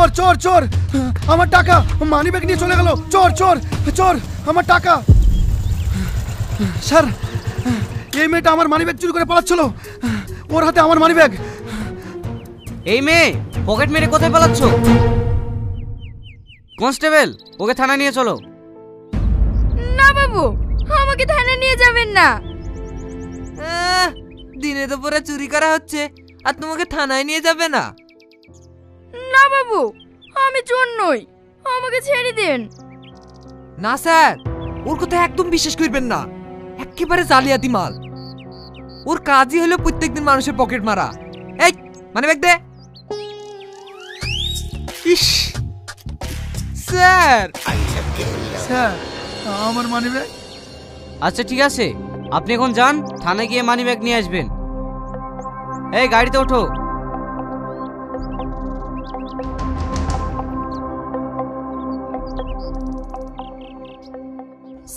চোর চোর চোর, আমার টাকা মানি ব্যাগ নিয়ে চলে গেল। চোর চোর চোর, আমার টাকা। স্যার, এই মেয়েটা আমার মানি ব্যাগ চুরি করে পালাচ্ছিল, ওর হাতে আমার মানি ব্যাগ। এই মেয়ে পকেট মেরে কোথায় পালাচ্ছ? কনস্টেবল, ওকে থানায় নিয়ে চলো। না বাবু, আমাকে থানায় নিয়ে যাবেন না। দিনে দুপুরে চুরি করা হচ্ছে আর তোমাকে থানায় নিয়ে যাবে না? না বাবু, আমি চোর নই, আমাকে ছেড়ে দিন। না স্যার, ওর কথা একদম বিশ্বাস করবেন না, একেবারে জালিয়াতি মাল। ওর কাজই হলো প্রত্যেকদিন মানুষের পকেট মারা। এই মানে ব্যাগ দে। ইস স্যার, স্যার আমার মানি ব্যাগ। আচ্ছা ঠিক আছে, আপনি এখন যান, থানায় গিয়ে মানি ব্যাগ নিয়ে আসবেন। এই গাড়িতে ওঠো।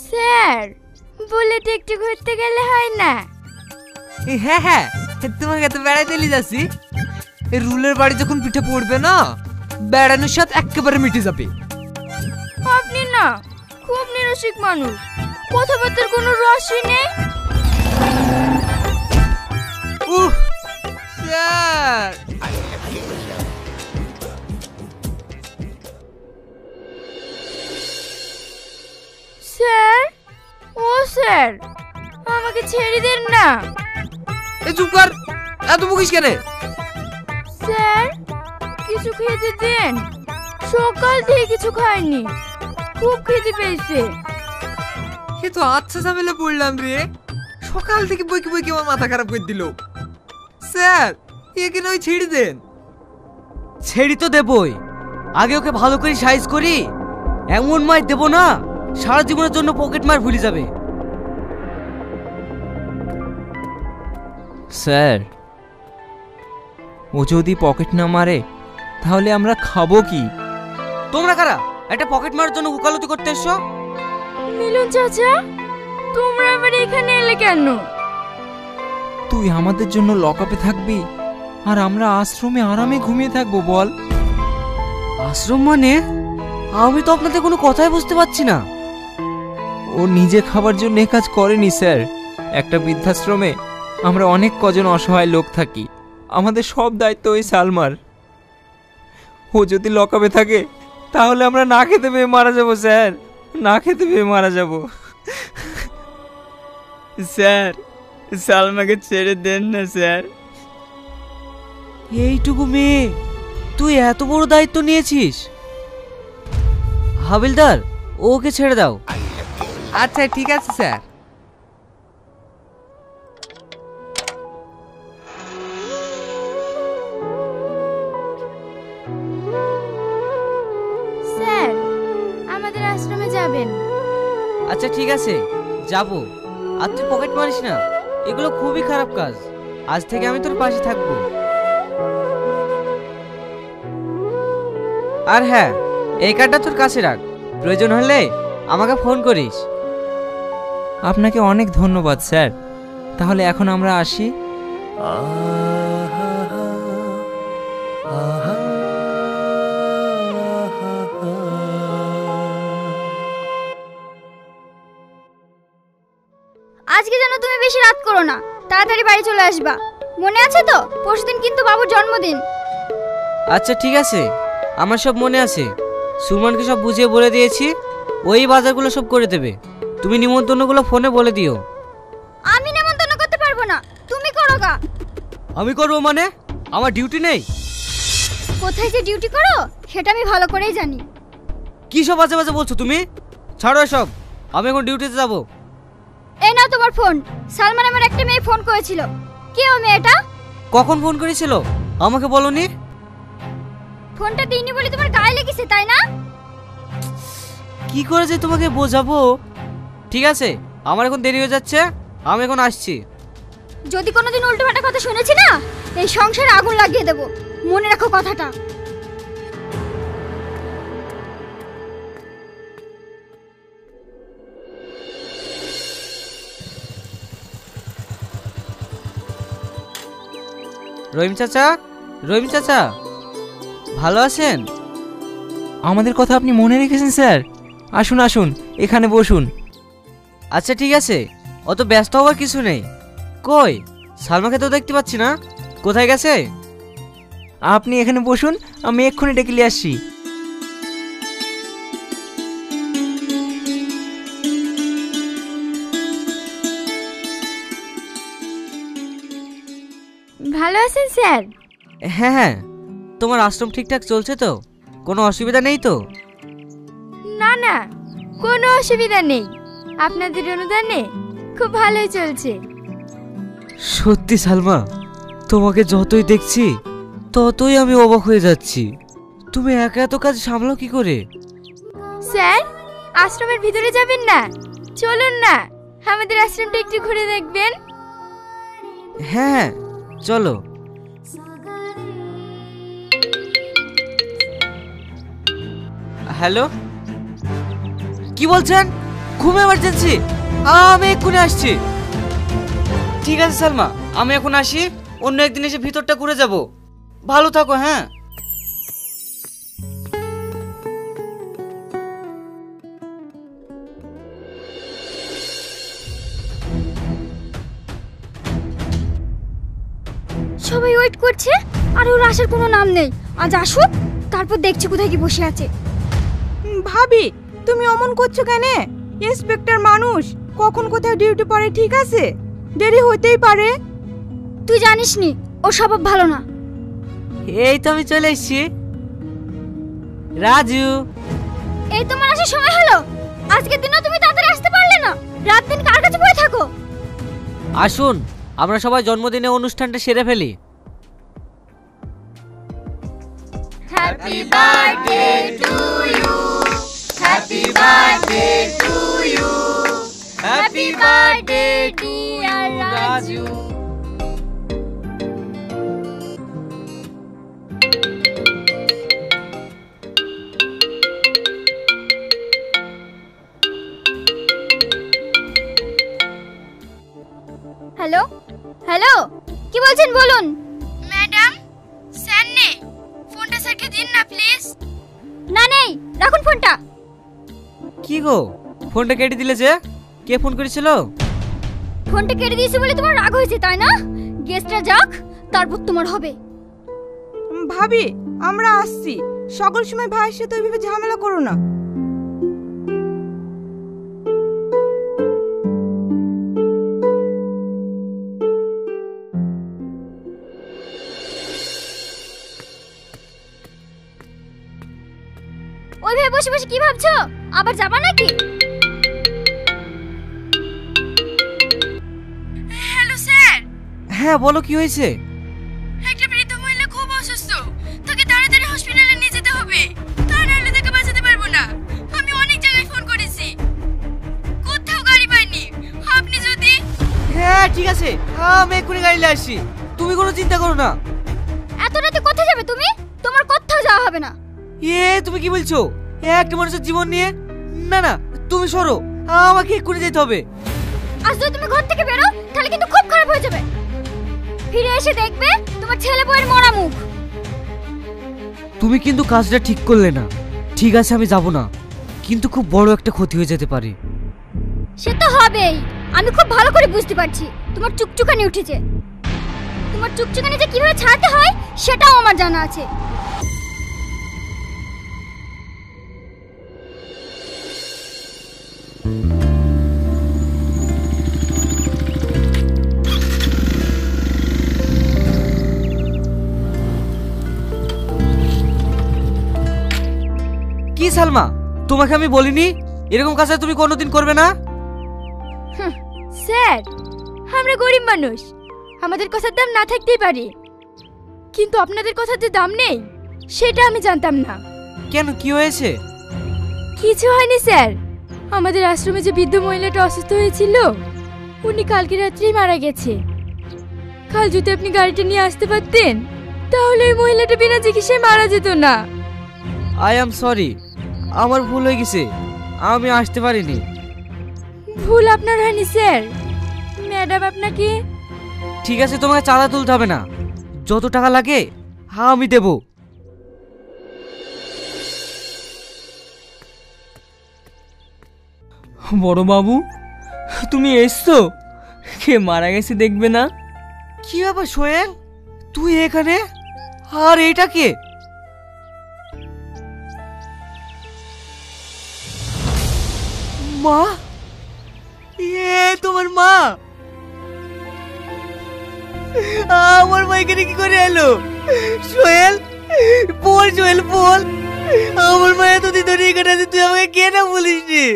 স্যার, বুলেট একটু ঘুরতে গেলে হয় না? হ্যাঁ হ্যাঁ, তোমাকে এত বেড়াইতে নিয়ে যাচ্ছি। এই রুলের বাড়ি যখন পিঠে পড়বে না, বেড়ানোর সাথে একেবারে মিটে যাবে। আপনি না খুব নিরসিক মানুষ, কথাবার্তার কোনো রসই নেই। স্যার, স্যার, ও স্যার, আমাকে ছেড়ে দেন না। এই চুপ কর, এত বকিস কেন? স্যার, কিছু খেতে দেন, সকাল থেকে কিছু খাইনি, খুব খেতে পেয়েছে। এ তো আচ্ছা ঝামেলা পড়লাম রে, সকাল থেকে বইকে বইকে আমার মাথা খারাপ করে দিল। স্যার, একে নয় ছেড়ে দেন। ছেড়ি তো দেবই, আগে ওকে ভালো করে সাইজ করি, এমন মার দেবো না সারা জীবনের জন্য পকেট মার ভুলে যাবে। স্যার, ও যদি পকেট না মারে তাহলে আমরা খাবো কি? তোমরা কারা একটা পকেট মারার জন্য উকালতি করতে এসছো? মিলন চাচা, তোমরা আবার এখানে এলে কেন? তুই আমাদের জন্য লকআপে থাকবি আর আমরা আশ্রমে আরামে ঘুমিয়ে থাকবো বল? আশ্রম মানে? আমি তো আপনাদের কোনো কথাই বুঝতে পারছি না। ও নিজে খাবার জন্য এ কাজ করেনি স্যার। একটা বৃদ্ধাশ্রমে আমরা অনেক কজন অসহায় লোক থাকি, আমাদের সব দায়িত্ব ওই সালমার। ও যদি লকআপে থাকে তাহলে আমরা না খেতে পেয়ে মারা যাব স্যার, না খেতে পেয়ে মারা যাব। স্যার, সালমাকে ছেড়ে দেন না স্যার। এইটুকু মেয়ে, তুই এত বড় দায়িত্ব নিয়েছিস? হাবিলদার, ওকে ছেড়ে দাও। আচ্ছা ঠিক আছে স্যার। স্যার, আমাদের আশ্রমে যাবেন? আচ্ছা ঠিক আছে, যাবো। আর তুই পকেট মারিস না, এগুলো খুবই খারাপ কাজ। আজ থেকে আমি তোর পাশে থাকবো। আর হ্যাঁ, এই কার্ডটা তোর কাছে রাখ, প্রয়োজন হলে আমাকে ফোন করিস। আপনাকে অনেক ধন্যবাদ স্যার। তাহলে এখন আমরা আসি। আজকে যেন তুমি বেশি রাত করো না, তাড়াতাড়ি বাড়ি চলে আসবা। মনে আছে তো? পরশুদিন কিন্তু বাবুর জন্মদিন। আচ্ছা ঠিক আছে, আমার সব মনে আছে। সুমনকে সব বুঝিয়ে বলে দিয়েছি, ওই বাজারগুলো সব করে দেবে। তুমি নিমন্ত্রণগুলো ফোনে বলে দিও। আমি নিমন্ত্রণ করতে পারবো না, তুমি করো গা। আমি করবো মানে? আমার ডিউটি নেই? কোথায় যে ডিউটি করো সেটা আমি ভালো করেই জানি। কি সব বাজে বাজে বলছো তুমি? ছাড়ো এসব, আমি এখন ডিউটিতে যাবো। এই নাও তোমার ফোন। সালমান আমার একটা মেয়ে ফোন করেছিল। কে ও মেয়েটা? কখন ফোন করেছিল আমাকে বলনি? ফোনটা দিইনি বলে তোমার গায়ে লেগেছে তাই না? কি করে যে তোমাকে বোঝাবো? ঠিক আছে, আমার এখন দেরি হয়ে যাচ্ছে, আমি এখন আসছি। যদি কোনোদিন উল্টোপাল্টা কথা শুনেছি না, এই সংসারে আগুন লাগিয়ে দেব, মনে রাখো কথাটা। রহিম চাচা, রহিম চাচা, ভালো আছেন? আমাদের কথা আপনি মনে রেখেছেন স্যার। আসুন আসুন, এখানে বসুন। আচ্ছা ঠিক আছে, অত ব্যস্ত হওয়ার কিছু নেই। কই সালমাকে তো দেখতে পাচ্ছি না, কোথায় গেছে? আপনি এখানে বসুন, আমি এক্ষুনি ডেকে নিয়ে আসছি। ভালো আছেন স্যার? হ্যাঁ হ্যাঁ, তোমার আশ্রম ঠিকঠাক চলছে তো? কোনো অসুবিধা নেই তো? না না, কোনো অসুবিধা নেই। আপনাদের অনুদানে খুব ভালোই চলছে। সত্যি সালমা, তোমাকে যতই দেখছি ততই আমি অবাক হয়ে যাচ্ছি। তুমি একা এত কাজ সামলাও কি করে? স্যার, আশ্রমের ভিতরে যাবেন না? চলুন না, আমাদের আশ্রমটা একটু ঘুরে দেখবেন। হ্যাঁ চলো। হ্যালো, কি বলছেন? খুব এমার্জেন্সি, আমি এক্ষুনি আসছি। ঠিক আছে সালমা, আমি এখন আসি, অন্য একদিন এসে ভিতরটা ঘুরে যাব। ভালো থাকো। হ্যাঁ সবাই ওয়েট করছে আর ওর আসার কোনো নাম নেই। আজ আসুক, তারপর দেখছি কোথায় কি বসে আছে। ভাবি, তুমি অমন করছো কেন? ইন্সপেক্টর মানুষ, কখন কোথায় ডিউটি পড়ে, ঠিক আছে? দেরি হইতেই পারে। তুই জানিস নি ওর স্বভাব ভালো না। এই তো আমি চলে এসেছি। রাজু, এই তোমার আসার সময় হলো? আজকের দিনও তুমি তাড়াতাড়ি আসতে পারলে না? রাত দিন কার কাছে বসে থাকো? আসুন আমরা সবাই জন্মদিনের অনুষ্ঠানটা সেরে ফেলি। Happy birthday to you, happy birthday to you, happy birthday dear Raju. Hello hello, কি বলছেন বলুন। ম্যাডাম, স্যার নেই, ফোনটা স্যারকে দিন না প্লিজ। না নেই, রাখুন ফোনটা। কি গো, ফোনটা কেটে দিলে যে? কে ফোন করেছিল? ফোনটা কেটে দিয়েছি বলে তোমার রাগ হয়েছে তাই না? গেস্টরা যাক, তারপর তোমার হবে। ভাবি, আমরা আসছি। সকল সময় ভাইয়ের সাথে ওইভাবে ঝামেলা করো না। ওইভাবে বসে বসে কি ভাবছো? আবার যাবা নাকি? Hello sir. হ্যাঁ বলো, কি হয়েছে? একটা বৃদ্ধ মহিলা খুব অসুস্থ, তাকে তাড়াতাড়ি হসপিটালে নিয়ে যেতে হবে, তা নাহলে তাকে বাঁচাতে পারবো না। আমি অনেক জায়গায় ফোন করেছি, কোথাও গাড়ি পাইনি। আপনি যদি... হ্যাঁ ঠিক আছে, আমি এক্ষুনি গাড়ি নিয়ে আসছি, তুমি কোনো চিন্তা করো না। এত রাতে কোথায় যাবে তুমি? তোমার কোথাও যাওয়া হবে না। তুমি কি বলছো? একটা মানুষের জীবন নিয়ে? না না, তুমি সরো, আমাকে এক্ষুনি যেতে হবে। আজ যদি তুমি ঘর থেকে বেরো তাহলে কিন্তু খুব খারাপ হয়ে যাবে। ফিরে এসে দেখবে তোমার ছেলে বউয়ের মরা মুখ। তুমি কিন্তু কাজটা ঠিক করলে না। ঠিক আছে আমি যাব না, কিন্তু খুব বড় একটা ক্ষতি হয়ে যেতে পারে। সে তো হবেই, আমি খুব ভালো করে বুঝতে পারছি। তোমার চুকচুকানি উঠেছে। তোমার চুকচুকানি যে কিভাবে ছাড়তে হয় সেটাও আমার জানা আছে। কি সালমা, তোমাকে আমি বলিনি এরকম কাজ তুমি কোনোদিন করবে না? স্যার, আমরা গরিব মানুষ, আমাদের কথার দাম না থাকতেই পারে, কিন্তু আপনাদের কথার যে দাম নেই সেটা আমি জানতাম না। কেন, কি হয়েছে? কিছু হয়নি স্যার, আমাদের আশ্রমে যে বৃদ্ধ মহিলাটা অসুস্থ হয়েছিল উনি কালকে রাত্রেই মারা গেছে। কাল যদি আপনি গাড়িটা নিয়ে আসতে পারতেন তাহলে ওই মহিলাটা বিনা চিকিৎসায় মারা যেত না। আই অ্যাম সরি, আমার ভুল হয়ে গেছে, আমি আসতে পারিনি। ভুল আপনার হয়নি স্যার, ম্যাডাম আপনাকে... ঠিক আছে, তোমাকে চাঁদা তুলতে হবে না, যত টাকা লাগে আমি দেব। বড় বাবু, তুমি এসছো? কে মারা গেছে দেখবে না? কি ব্যাপার সোহেল, তুই এখানে? আর এটা কে? মা? এ তোমার মা? আমার মা এখানে কি করে এলো? সোহেল বল, সোহেল বল, আমার মা এতদিন ধরে এখানে আছে, তুই আমাকে কেন বলিসনি?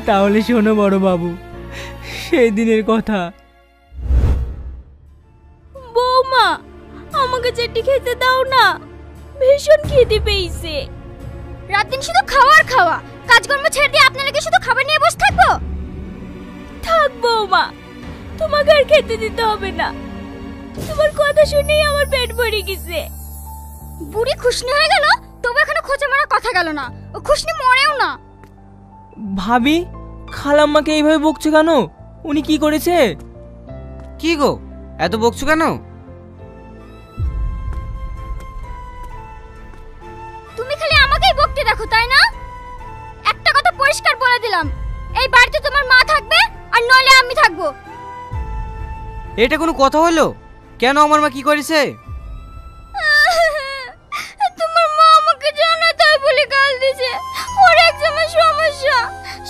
তাহলে শোনো বড় বাবু, সেই দিনের কথা। বৌমা, আমাকে চারটি খেতে দাও না, ভীষণ খিদে পেয়েছে। রাত দিন শুধু খাওয়া আর খাওয়া, কাজকর্ম ছেড়ে দিয়ে আপনারা কি শুধু খাবার নিয়ে বসে থাকবো? থাক বৌমা, তোমাকে আর খেতে দিতে হবে না। তোমার কথা শুনেই আমার পেট ভরে গেছে। বুড়ি খুশনি হয়ে গেল, তবু এখনো খোঁচা মারা কথা গেল না। ও খুশনি মরেও না। ভাবি, খালাম্মাকে এইভাবে বকছো কেন? উনি কি করেছে? কি গো, এত বকছো কেন? তুমি খালি আমাকেই বকতে দেখো, তাই না? একটা কথা পরিষ্কার বলে দিলাম, এই বাড়িতে তোমার মা থাকবে আর নইলে আমি থাকবো। এটা কোনো কথা হলো? কেন, আমার মা কি করেছে? তোমার মা আমাকে জানা তাই বলে গাল দিছে। ওর একজনের সমস্যা,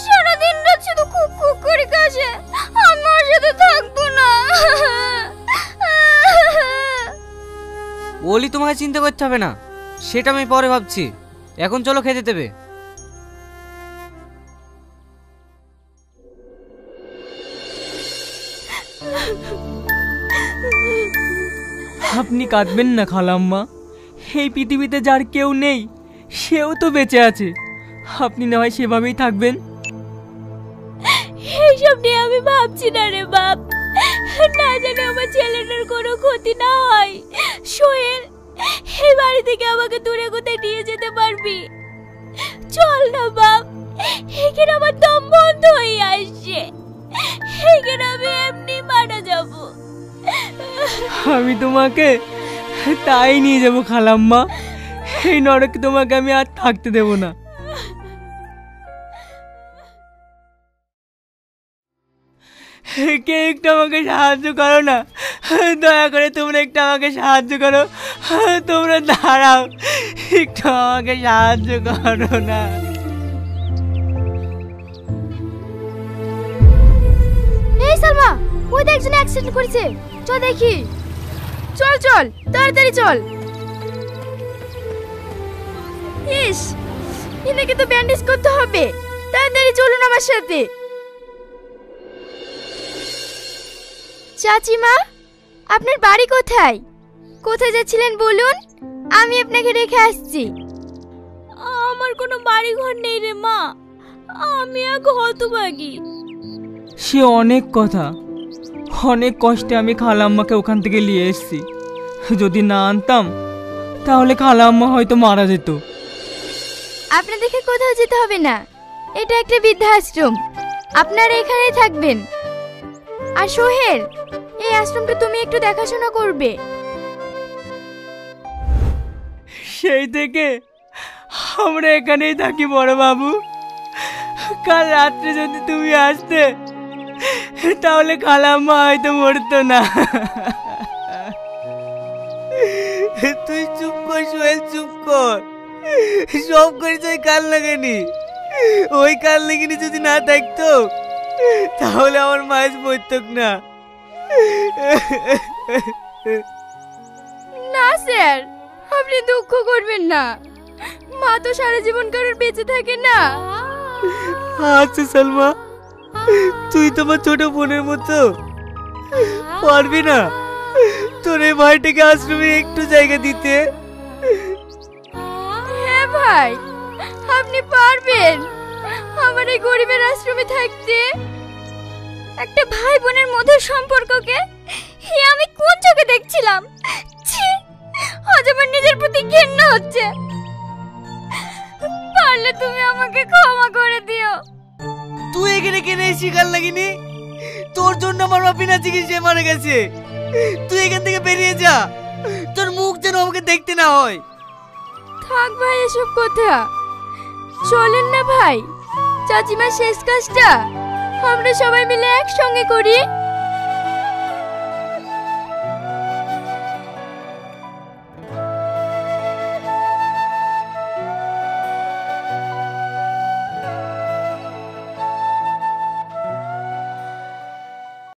সারাদিন রাত শুধু খুব খুব করে কাশে। আমি ওর সাথে থাকবো না। বলি তোমাকে চিন্তা করতে হবে না, সেটা আমি পরে ভাবছি। এখন চলো খেতে দেবে। আপনি কাঁদবেন না খালাম্মা, এই পৃথিবীতে যার কেউ নেই সেও তো বেঁচে আছে। আপনি না হয় সেভাবেই থাকবেন। এইসব নিয়ে আমি ভাবছি না রে বাপ, না জানি আমার ছেলেটার কোনো ক্ষতি না হয়। সোহেল, এই বাড়ি থেকে আমাকে দূরে কোথায় নিয়ে যেতে পারবি? চল না বাপ, এখানে আমার দম বন্ধ হয়ে আসছে, এখানে আমি এমনি মারা যাব। আমি তোমাকে তাই নিয়ে যাব খালাম্মা, এই নরকে তোমাকে আমি আর থাকতে দেব না। কে একটু আমাকে সাহায্য করো না, দয়া করে তোমরা একটু আমাকে সাহায্য করো। তোমরা দাঁড়াও, একটু আমাকে সাহায্য করো না। এই সালমা, ওই দেখ একজন অ্যাক্সিডেন্ট করেছে, চল দেখি। চল চল, তাড়াতাড়ি চল। ইস, এনাকে তো ব্যান্ডেজ করতে হবে, তাড়াতাড়ি চলুন আমার সাথে। চাচিমা, আপনার বাড়ি কোথায়? কোথায় যাচ্ছিলেন বলুন, আমি আপনাকে রেখে আসছি। আমার কোনো বাড়ি ঘর নেই রে মা, আমি এক হতভাগী। সে অনেক কথা, অনেক কষ্টে আমি খালাম্মাকে ওখান থেকে নিয়ে এসেছি। যদি না আনতাম তাহলে খালাম্মা হয়তো মারা যেত। আপনাদেরকে কোথাও যেতে হবে না, এটা একটা বৃদ্ধাশ্রম, আপনারা এখানেই থাকবেন। আর সোহেল, এই আশ্রমটা তুমি একটু দেখাশোনা করবে। সেই থেকে আমরা এখানেই থাকি বড় বাবু। কাল রাত্রে যদি তুমি আসতে তাহলে খালাম্মা হয়তো মরতো না। তুই চুপ কর সোহেল, চুপ কর। সব করেছে ওই কাল লাগানি, ওই কাল লাগানি যদি না থাকতো তাহলে আমার মাছ মরতক না। না স্যার, আপনি দুঃখ করবেন না, মা তো সারা জীবন কারোর বেঁচে থাকে না। আচ্ছা সালমা, তুই তোমার ছোট বোনের মতো পারবি না তোর এই ভাইটাকে আশ্রমে একটু জায়গা দিতে? হ্যাঁ ভাই, আপনি পারবেন আমার এই গরিবের আশ্রমে থাকতে? একটা ভাই বোনের মধুর সম্পর্ককে আমি কোন চোখে দেখছিলাম? ছি, আজ আমার নিজের প্রতি ঘৃণা হচ্ছে। পারলে তুমি আমাকে ক্ষমা করে দিও। তুই এখানে কেন শিকার লাগিনি? তোর জন্য আমার মা বিনা চিকিৎসায় মারা গেছে। তুই এখান থেকে বেরিয়ে যা, তোর মুখ যেন আমাকে দেখতে না হয়। থাক ভাই এসব কথা, চলেন না ভাই, চাচিমার শেষ কাজটা আমরা সবাই মিলে একসঙ্গে করি।